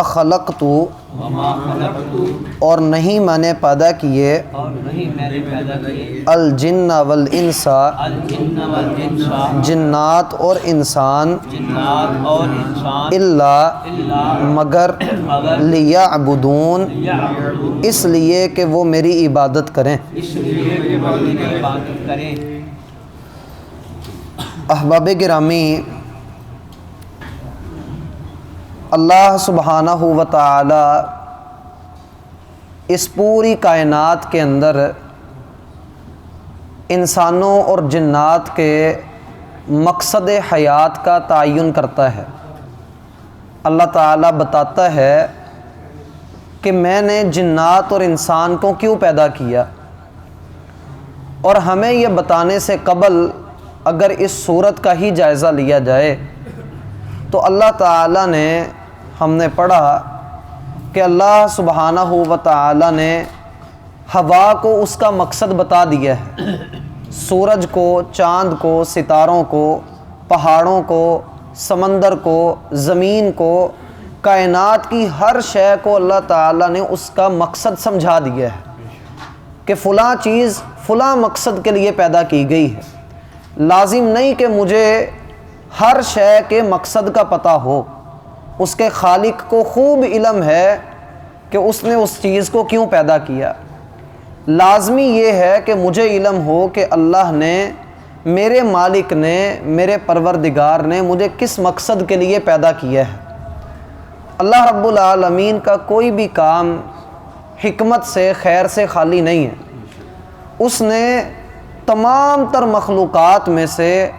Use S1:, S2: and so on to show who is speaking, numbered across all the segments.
S1: خلقت اور نہیں میں نے پیدا کیے الجن والانس جنات اور انسان الا مگر لیعبدون اس لیے کہ وہ میری عبادت کریں۔ احباب گرامی، اللہ سبحانہ و تعالی اس پوری کائنات کے اندر انسانوں اور جنات کے مقصد حیات کا تعین کرتا ہے۔ اللہ تعالیٰ بتاتا ہے کہ میں نے جنات اور انسان کو کیوں پیدا کیا، اور ہمیں یہ بتانے سے قبل اگر اس صورت کا ہی جائزہ لیا جائے تو اللہ تعالیٰ نے، ہم نے پڑھا کہ اللہ سبحانہ و تعالیٰ نے ہوا کو اس کا مقصد بتا دیا ہے، سورج کو، چاند کو، ستاروں کو، پہاڑوں کو، سمندر کو، زمین کو، کائنات کی ہر شے کو اللہ تعالیٰ نے اس کا مقصد سمجھا دیا ہے کہ فلاں چیز فلاں مقصد کے لیے پیدا کی گئی ہے۔ لازم نہیں کہ مجھے ہر شے کے مقصد کا پتہ ہو، اس کے خالق کو خوب علم ہے کہ اس نے اس چیز کو کیوں پیدا کیا۔ لازمی یہ ہے کہ مجھے علم ہو کہ اللہ نے، میرے مالک نے، میرے پروردگار نے مجھے کس مقصد کے لیے پیدا کیا ہے۔ اللہ رب العالمین کا کوئی بھی کام حکمت سے، خیر سے خالی نہیں ہے۔ اس نے تمام تر مخلوقات میں سے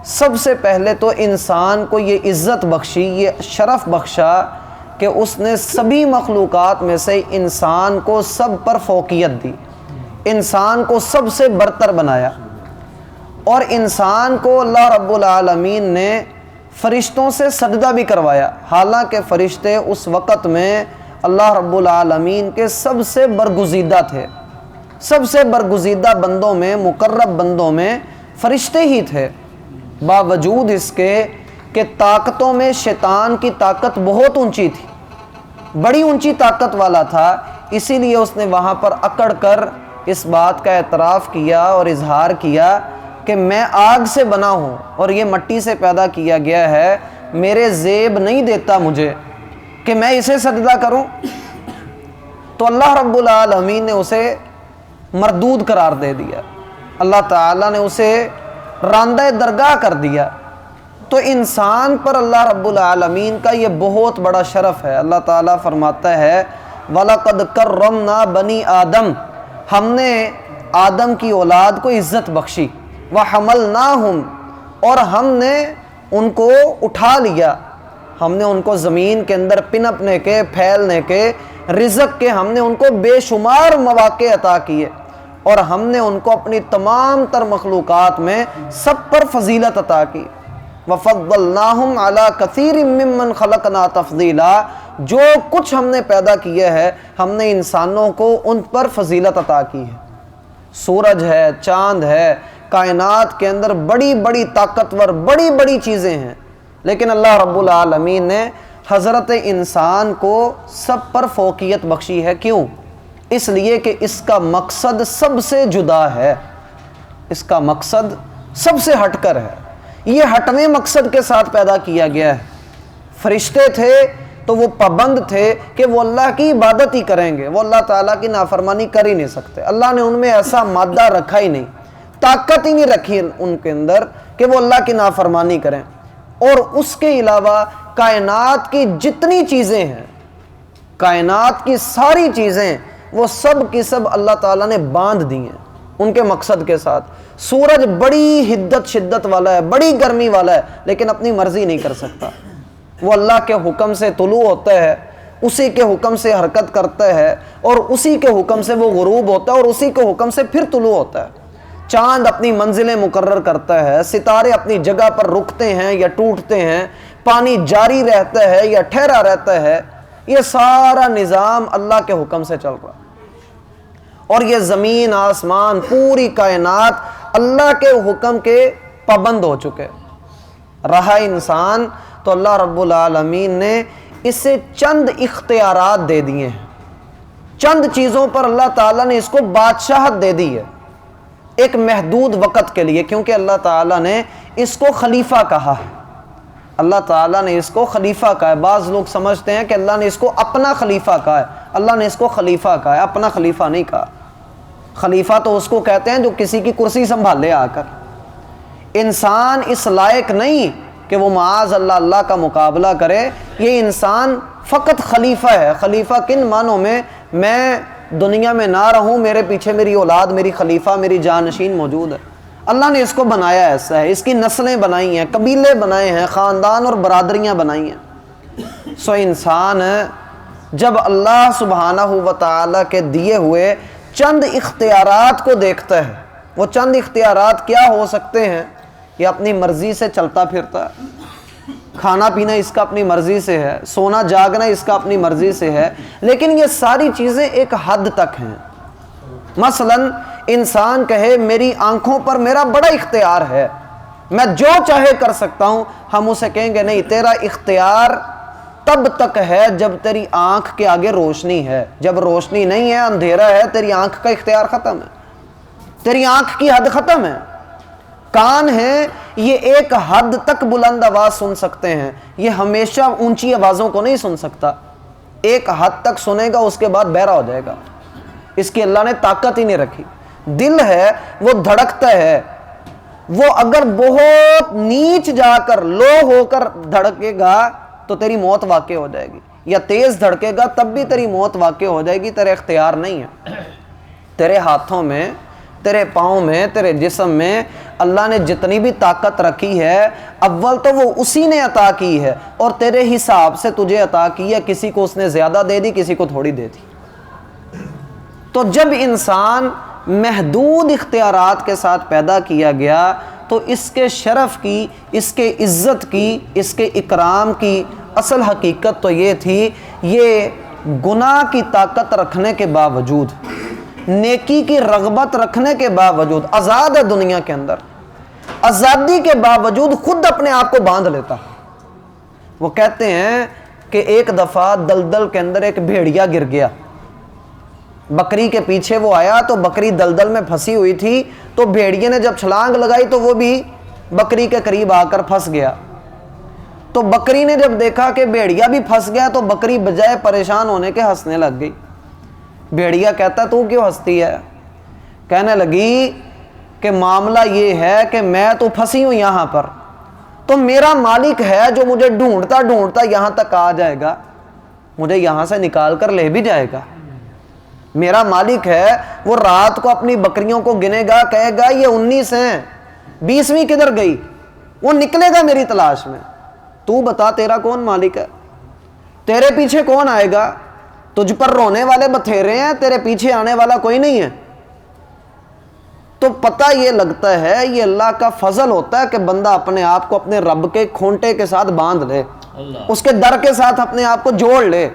S1: سب سے پہلے تو انسان کو یہ عزت بخشی، یہ شرف بخشا کہ اس نے سبھی مخلوقات میں سے انسان کو سب پر فوقیت دی، انسان کو سب سے برتر بنایا، اور انسان کو اللہ رب العالمین نے فرشتوں سے سجدہ بھی کروایا، حالانکہ فرشتے اس وقت میں اللہ رب العالمین کے سب سے برگزیدہ تھے۔ سب سے برگزیدہ بندوں میں، مقرب بندوں میں فرشتے ہی تھے، باوجود اس کے کہ طاقتوں میں شیطان کی طاقت بہت اونچی تھی، بڑی اونچی طاقت والا تھا، اسی لیے اس نے وہاں پر اکڑ کر اس بات کا اعتراف کیا اور اظہار کیا کہ میں آگ سے بنا ہوں اور یہ مٹی سے پیدا کیا گیا ہے، میرے زیب نہیں دیتا مجھے کہ میں اسے سجدہ کروں۔ تو اللہ رب العالمین نے اسے مردود قرار دے دیا، اللہ تعالیٰ نے اسے راندہ درگاہ کر دیا۔ تو انسان پر اللہ رب العالمین کا یہ بہت بڑا شرف ہے۔ اللہ تعالیٰ فرماتا ہے وَلَقَدْ كَرَّمْنَا بَنِي آدم، ہم نے آدم کی اولاد کو عزت بخشی، وَحَمَلْنَاهُمْ، اور ہم نے ان کو اٹھا لیا، ہم نے ان کو زمین کے اندر پنپنے کے، پھیلنے کے، رزق کے ہم نے ان کو بے شمار مواقع عطا کیے، اور ہم نے ان کو اپنی تمام تر مخلوقات میں سب پر فضیلت عطا کی۔ وَفَضَّلْنَاهُمْ عَلَىٰ كَثِيرٍ مِّمَّنْ خَلَقْنَا تَفْضِيلًا، جو کچھ ہم نے پیدا کیا ہے ہم نے انسانوں کو ان پر فضیلت عطا کی ہے۔ سورج ہے، چاند ہے، کائنات کے اندر بڑی بڑی طاقتور بڑی بڑی چیزیں ہیں، لیکن اللہ رب العالمین نے حضرت انسان کو سب پر فوقیت بخشی ہے۔ کیوں؟ اس لیے کہ اس کا مقصد سب سے جدا ہے، اس کا مقصد سب سے ہٹ کر ہے، یہ ہٹویں مقصد کے ساتھ پیدا کیا گیا ہے۔ فرشتے تھے تو وہ پابند تھے کہ وہ اللہ کی عبادت ہی کریں گے، وہ اللہ تعالیٰ کی نافرمانی کر ہی نہیں سکتے۔ اللہ نے ان میں ایسا مادہ رکھا ہی نہیں، طاقت ہی نہیں رکھی ان کے اندر کہ وہ اللہ کی نافرمانی کریں۔ اور اس کے علاوہ کائنات کی جتنی چیزیں ہیں، کائنات کی ساری چیزیں، وہ سب کی سب اللہ تعالیٰ نے باندھ دی ہیں ان کے مقصد کے ساتھ۔ سورج بڑی حدت شدت والا ہے، بڑی گرمی والا ہے، لیکن اپنی مرضی نہیں کر سکتا، وہ اللہ کے حکم سے طلوع ہوتا ہے، اسی کے حکم سے حرکت کرتا ہے، اور اسی کے حکم سے وہ غروب ہوتا ہے، اور اسی کے حکم سے پھر طلوع ہوتا ہے۔ چاند اپنی منزلیں مقرر کرتا ہے، ستارے اپنی جگہ پر رکتے ہیں یا ٹوٹتے ہیں، پانی جاری رہتا ہے یا ٹھہرا رہتا ہے، یہ سارا نظام اللہ کے حکم سے چل رہا ہے۔ اور یہ زمین، آسمان، پوری کائنات اللہ کے حکم کے پابند ہو چکے۔ رہا انسان تو اللہ رب العالمین نے اسے چند اختیارات دے دیے ہیں، چند چیزوں پر اللہ تعالیٰ نے اس کو بادشاہت دے دی ہے ایک محدود وقت کے لیے، کیونکہ اللہ تعالیٰ نے اس کو خلیفہ کہا ہے۔ اللہ تعالیٰ نے اس کو خلیفہ کہا ہے۔ بعض لوگ سمجھتے ہیں کہ اللہ نے اس کو اپنا خلیفہ کہا ہے، اللہ نے اس کو خلیفہ کہا ہے، اپنا خلیفہ نہیں کہا۔ خلیفہ تو اس کو کہتے ہیں جو کسی کی کرسی سنبھالے آ کر۔ انسان اس لائق نہیں کہ وہ معاذ اللہ اللہ کا مقابلہ کرے، یہ انسان فقط خلیفہ ہے۔ خلیفہ کن معنوں میں دنیا میں نہ رہوں، میرے پیچھے میری اولاد، میری خلیفہ، میری جانشین موجود ہے۔ اللہ نے اس کو بنایا ایسا ہے، اس کی نسلیں بنائی ہیں، قبیلے بنائے ہیں، خاندان اور برادریاں بنائی ہیں۔ سو انسان جب اللہ سبحانہ و تعالیٰ کے دیے ہوئے چند اختیارات کو دیکھتا ہے، وہ چند اختیارات کیا ہو سکتے ہیں؟ یہ اپنی مرضی سے چلتا پھرتا ہے، کھانا پینا اس کا اپنی مرضی سے ہے، سونا جاگنا اس کا اپنی مرضی سے ہے، لیکن یہ ساری چیزیں ایک حد تک ہیں۔ مثلا انسان کہے میری آنکھوں پر میرا بڑا اختیار ہے، میں جو چاہے کر سکتا ہوں، ہم اسے کہیں گے نہیں، تیرا اختیار تب تک ہے جب تیری آنکھ کے آگے روشنی ہے، جب روشنی نہیں ہے، اندھیرا ہے، تیری آنکھ کا اختیار ختم ہے، تیری آنکھ کی حد ختم ہے۔ کان ہیں، یہ ایک حد تک بلند آواز سن سکتے ہیں، یہ ہمیشہ اونچی آوازوں کو نہیں سن سکتا، ایک حد تک سنے گا، اس کے بعد بہرا ہو جائے گا، اس کی اللہ نے طاقت ہی نہیں رکھی۔ دل ہے، وہ دھڑکتا ہے، وہ اگر بہت نیچ جا کر لو ہو کر دھڑکے گا تو تیری موت واقع ہو جائے گی، یا تیز دھڑکے گا تب بھی تیری موت واقع ہو جائے گی، تیرے اختیار نہیں ہے۔ تیرے ہاتھوں میں، تیرے پاؤں میں، تیرے جسم میں اللہ نے جتنی بھی طاقت رکھی ہے، اول تو وہ اسی نے عطا کی ہے، اور تیرے حساب سے تجھے عطا کی ہے، کسی کو اس نے زیادہ دے دی، کسی کو تھوڑی دے دی۔ تو جب انسان محدود اختیارات کے ساتھ پیدا کیا گیا تو اس کے شرف کی، اس کے عزت کی، اس کے اکرام کی اصل حقیقت تو یہ تھی، یہ گناہ کی طاقت رکھنے کے باوجود، نیکی کی رغبت رکھنے کے باوجود، آزاد ہے دنیا کے اندر، آزادی کے باوجود خود اپنے آپ کو باندھ لیتا۔ وہ کہتے ہیں کہ ایک دفعہ دلدل کے اندر ایک بھیڑیا گر گیا، بکری کے پیچھے وہ آیا تو بکری دلدل میں پھنسی ہوئی تھی، تو بھیڑیے نے جب چھلانگ لگائی تو وہ بھی بکری کے قریب آ کر پھنس گیا۔ تو بکری نے جب دیکھا کہ بھیڑیا بھی پھنس گیا تو بکری بجائے پریشان ہونے کے ہنسنے لگ گئی۔ بھیڑیا کہتا تو کیوں ہنستی ہے؟ کہنے لگی کہ معاملہ یہ ہے کہ میں تو پھنسی ہوں یہاں پر، تو میرا مالک ہے جو مجھے ڈھونڈتا ڈھونڈتا یہاں تک آ جائے گا، مجھے یہاں سے نکال کر لے بھی جائے گا۔ میرا مالک ہے، وہ رات کو اپنی بکریوں کو گنے گا، کہے گا یہ 19 ہیں، 20ویں کدھر گئی، وہ نکلے گا میری تلاش میں۔ تو بتا تیرا کون مالک ہے؟ تیرے پیچھے کون آئے گا؟ تجھ پر رونے والے بتھیرے ہیں، تیرے پیچھے آنے والا کوئی نہیں ہے۔ تو پتہ یہ لگتا ہے یہ اللہ کا فضل ہوتا ہے کہ بندہ اپنے آپ کو اپنے رب کے کھونٹے کے ساتھ باندھ لے، اس کے در کے ساتھ اپنے آپ کو جوڑ لے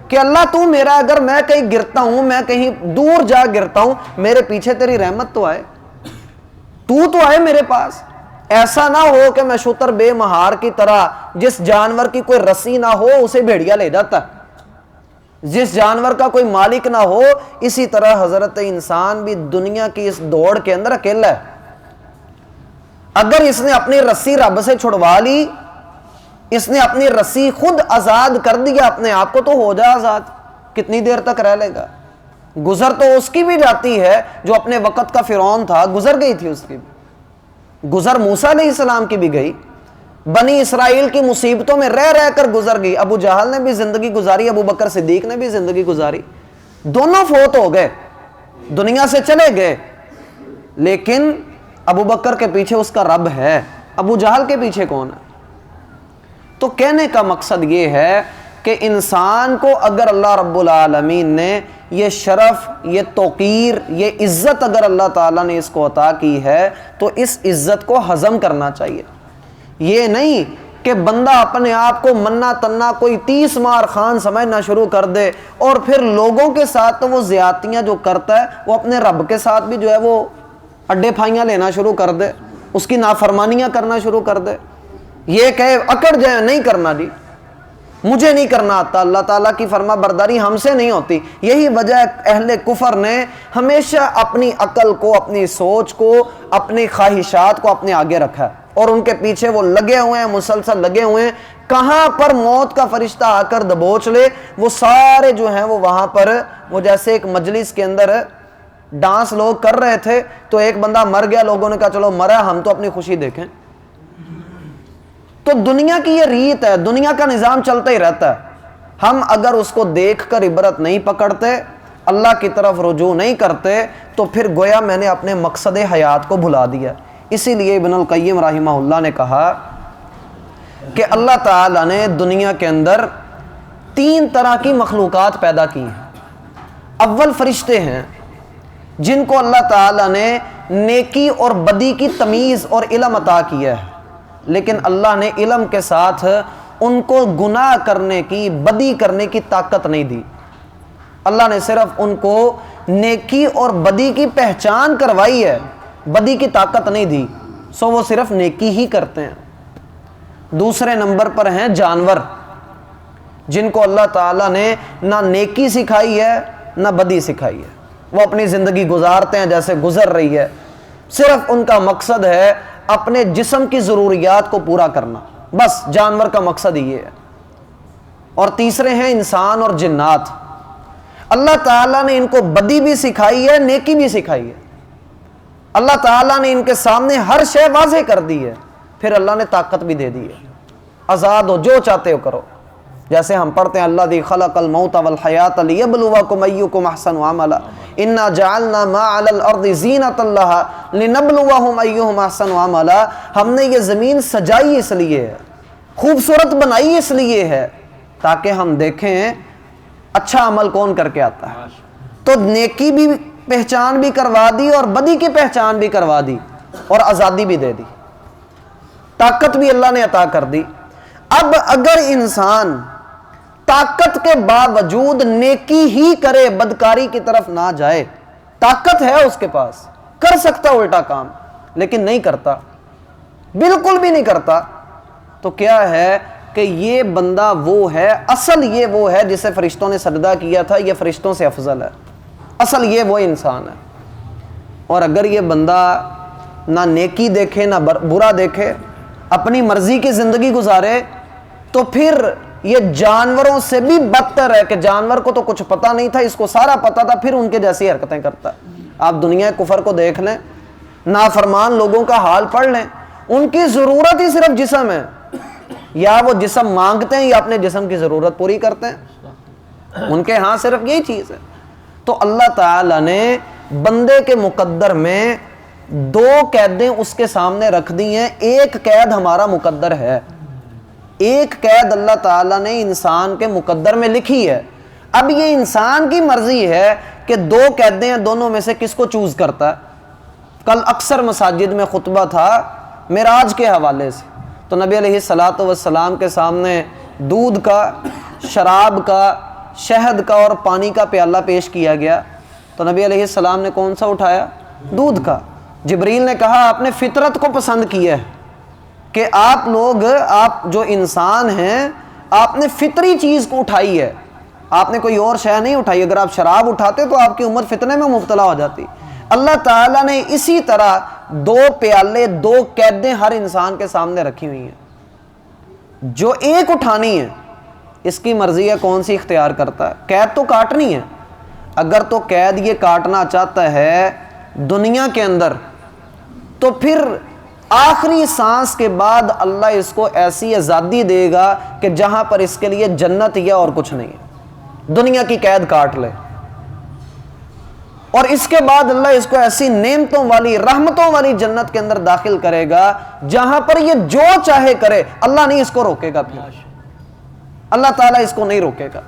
S1: کہ اللہ تو میرا، اگر میں کہیں گرتا ہوں، میں کہیں دور جا گرتا ہوں، میرے پیچھے تیری رحمت تو آئے، تو آئے میرے پاس۔ ایسا نہ ہو کہ میں شتر بے مہار کی طرح، جس جانور کی کوئی رسی نہ ہو اسے بھیڑیا لے جاتا، جس جانور کا کوئی مالک نہ ہو، اسی طرح حضرت انسان بھی دنیا کی اس دوڑ کے اندر اکیلا ہے۔ اگر اس نے اپنی رسی رب سے چھڑوا لی، اس نے اپنی رسی خود آزاد کر دیا اپنے آپ کو، تو ہو جا آزاد، کتنی دیر تک رہ لے گا؟ گزر تو اس کی بھی جاتی ہے جو اپنے وقت کا فرعون تھا، گزر گئی تھی اس کی بھی، گزر موسیٰ علیہ السلام کی بھی گئی، بنی اسرائیل کی مصیبتوں میں رہ رہ کر گزر گئی، ابو جہل نے بھی زندگی گزاری، ابو بکر صدیق نے بھی زندگی گزاری، دونوں فوت ہو گئے، دنیا سے چلے گئے، لیکن ابو بکر کے پیچھے اس کا رب ہے، ابو جہل کے پیچھے کون ہے؟ تو کہنے کا مقصد یہ ہے کہ انسان کو اگر اللہ رب العالمین نے یہ شرف، یہ توقیر، یہ عزت اگر اللہ تعالیٰ نے اس کو عطا کی ہے تو اس عزت کو ہضم کرنا چاہیے۔ یہ نہیں کہ بندہ اپنے آپ کو منا تنا کوئی 30 مار خان سمجھنا شروع کر دے، اور پھر لوگوں کے ساتھ تو وہ زیادتیاں جو کرتا ہے وہ اپنے رب کے ساتھ بھی جو ہے وہ اڈے پھائیاں لینا شروع کر دے، اس کی نافرمانیاں کرنا شروع کر دے، یہ کہے اکڑ جائے، نہیں کرنا جی۔ مجھے نہیں کرنا آتا، اللہ تعالیٰ کی فرما برداری ہم سے نہیں ہوتی۔ یہی وجہ اہل کفر نے ہمیشہ اپنی عقل کو، اپنی سوچ کو، اپنی خواہشات کو اپنے آگے رکھا ہے، اور ان کے پیچھے وہ لگے ہوئے ہیں، مسلسل لگے ہوئے ہیں۔ کہاں پر موت کا فرشتہ آ کر دبوچ لے، وہ سارے جو ہیں وہ وہاں پر، وہ جیسے ایک مجلس کے اندر ڈانس لوگ کر رہے تھے تو ایک بندہ مر گیا، لوگوں نے کہا چلو مرا، ہم تو اپنی خوشی دیکھیں۔ تو دنیا کی یہ ریت ہے، دنیا کا نظام چلتا ہی رہتا ہے۔ ہم اگر اس کو دیکھ کر عبرت نہیں پکڑتے، اللہ کی طرف رجوع نہیں کرتے، تو پھر گویا میں نے اپنے مقصد حیات کو بھلا دیا۔ اسی لیے ابن القیم رحمہ اللہ نے کہا کہ اللہ تعالیٰ نے دنیا کے اندر 3 طرح کی مخلوقات پیدا کی ہیں۔ اول فرشتے ہیں جن کو اللہ تعالیٰ نے نیکی اور بدی کی تمیز اور علم عطا کیا ہے، لیکن اللہ نے علم کے ساتھ ان کو گناہ کرنے کی، بدی کرنے کی طاقت نہیں دی۔ اللہ نے صرف ان کو نیکی اور بدی کی پہچان کروائی ہے، بدی کی طاقت نہیں دی، سو وہ صرف نیکی ہی کرتے ہیں۔ دوسرے نمبر پر ہیں جانور، جن کو اللہ تعالیٰ نے نہ نیکی سکھائی ہے نہ بدی سکھائی ہے، وہ اپنی زندگی گزارتے ہیں جیسے گزر رہی ہے، صرف ان کا مقصد ہے اپنے جسم کی ضروریات کو پورا کرنا، بس جانور کا مقصد یہ ہے۔ اور تیسرے ہیں انسان اور جنات، اللہ تعالیٰ نے ان کو بدی بھی سکھائی ہے، نیکی بھی سکھائی ہے، اللہ تعالیٰ نے ان کے سامنے ہر شے واضح کر دی ہے، پھر اللہ نے طاقت بھی دے دی ہے، آزاد ہو، جو چاہتے ہو کرو۔ جیسے ہم پڑھتے ہیں الذی خلق الموت والحیات لیبلوکم ایکم احسن عملا انا جعلنا ما علی الارض زینۃ لہا لنبلوہم ایہم احسن عملا، ہم نے یہ زمین سجائی اس لیے ہے، خوبصورت بنائی اس لیے ہے تاکہ ہم دیکھیں اچھا عمل کون کر کے آتا ہے۔ تو نیکی بھی پہچان بھی کروا دی اور بدی کی پہچان بھی کروا دی، اور آزادی بھی دے دی، طاقت بھی اللہ نے عطا کر دی۔ اب اگر انسان طاقت کے باوجود نیکی ہی کرے، بدکاری کی طرف نہ جائے، طاقت ہے اس کے پاس، کر سکتا الٹا کام، لیکن نہیں کرتا، بالکل بھی نہیں کرتا، تو کیا ہے کہ یہ بندہ وہ ہے، اصل یہ وہ ہے جسے فرشتوں نے سجدہ کیا تھا، یہ فرشتوں سے افضل ہے، اصل یہ وہ انسان ہے۔ اور اگر یہ بندہ نہ نیکی دیکھے نہ برا دیکھے، اپنی مرضی کی زندگی گزارے، تو پھر یہ جانوروں سے بھی بدتر ہے کہ جانور کو تو کچھ پتہ نہیں تھا، اس کو سارا پتہ تھا، پھر ان کے جیسی حرکتیں کرتا ہے۔ آپ دنیا کفر کو دیکھ لیں، نافرمان لوگوں کا حال پڑھ لیں، ان کی ضرورت ہی صرف جسم ہے، یا وہ جسم مانگتے ہیں یا اپنے جسم کی ضرورت پوری کرتے ہیں، ان کے ہاں صرف یہی چیز ہے۔ تو اللہ تعالیٰ نے بندے کے مقدر میں 2 قیدیں اس کے سامنے رکھ دی ہیں، ایک قید ہمارا مقدر ہے، ایک قید اللہ تعالیٰ نے انسان کے مقدر میں لکھی ہے۔ اب یہ انسان کی مرضی ہے کہ 2 قیدیں ہیں، دونوں میں سے کس کو چوز کرتا ہے۔ کل اکثر مساجد میں خطبہ تھا معراج کے حوالے سے، تو نبی علیہ الصلاۃ والسلام کے سامنے دودھ کا، شراب کا، شہد کا اور پانی کا پیالہ پیش کیا گیا، تو نبی علیہ السلام نے کون سا اٹھایا؟ دودھ کا۔ جبریل نے کہا آپ نے فطرت کو پسند کیا ہے کہ آپ لوگ، آپ جو انسان ہیں، آپ نے فطری چیز کو اٹھائی ہے، آپ نے کوئی اور شے نہیں اٹھائی، اگر آپ شراب اٹھاتے تو آپ کی امت فتنے میں مبتلا ہو جاتی۔ اللہ تعالیٰ نے اسی طرح 2 پیالے، 2 قیدیں ہر انسان کے سامنے رکھی ہوئی ہیں، جو ایک اٹھانی ہے اس کی مرضی ہے کون سی اختیار کرتا ہے۔ قید تو کاٹنی ہے، اگر تو قید یہ کاٹنا چاہتا ہے دنیا کے اندر، تو پھر آخری سانس کے بعد اللہ اس کو ایسی آزادی دے گا کہ جہاں پر اس کے لیے جنت یا اور کچھ نہیں ہے، دنیا کی قید کاٹ لے، اور اس کے بعد اللہ اس کو ایسی نعمتوں والی، رحمتوں والی جنت کے اندر داخل کرے گا جہاں پر یہ جو چاہے کرے، اللہ نہیں اس کو روکے گا، پھر اللہ تعالیٰ اس کو نہیں روکے گا۔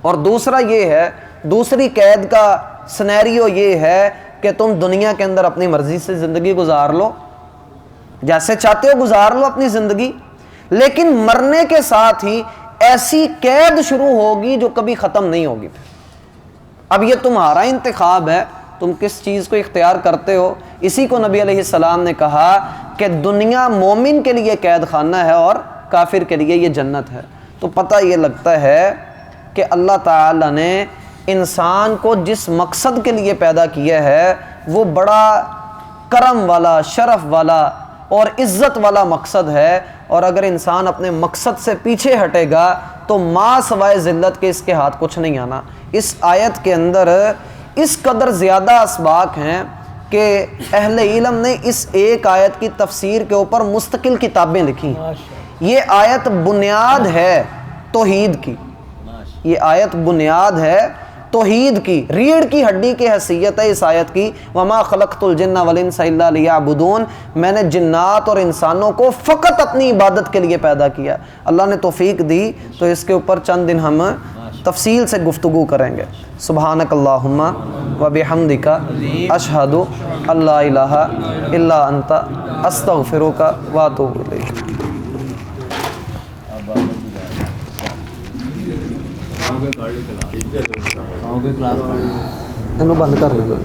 S1: اور دوسرا یہ ہے، دوسری قید کا سنیریو یہ ہے کہ تم دنیا کے اندر اپنی مرضی سے زندگی گزار لو، جیسے چاہتے ہو گزار لو اپنی زندگی، لیکن مرنے کے ساتھ ہی ایسی قید شروع ہوگی جو کبھی ختم نہیں ہوگی۔ اب یہ تمہارا انتخاب ہے، تم کس چیز کو اختیار کرتے ہو۔ اسی کو نبی علیہ السلام نے کہا کہ دنیا مومن کے لیے قید خانہ ہے اور کافر کے لیے یہ جنت ہے۔ تو پتہ یہ لگتا ہے کہ اللہ تعالیٰ نے انسان کو جس مقصد کے لیے پیدا کیا ہے وہ بڑا کرم والا، شرف والا اور عزت والا مقصد ہے، اور اگر انسان اپنے مقصد سے پیچھے ہٹے گا تو ما سوائے ذلت کے اس کے ہاتھ کچھ نہیں آنا۔ اس آیت کے اندر اس قدر زیادہ اسباق ہیں کہ اہل علم نے اس ایک آیت کی تفسیر کے اوپر مستقل کتابیں لکھی۔ یہ آیت بنیاد ہے توحید کی، یہ آیت بنیاد ہے توحید کی، ریڑھ کی ہڈی کی حیثیت ہے اس آیت کی۔ وما خلقت الجن والانس الا لیعبدون، میں نے جنات اور انسانوں کو فقط اپنی عبادت کے لیے پیدا کیا۔ اللہ نے توفیق دی تو اس کے اوپر چند دن ہم تفصیل سے گفتگو کریں گے۔ سبحانک اللہم و بحمدک اشہد ان لا الہ الا انت استغفرک و اتوب الیک۔ ਇਹਨੂੰ ਬੰਦ ਕਰ ਲੈਣਾ।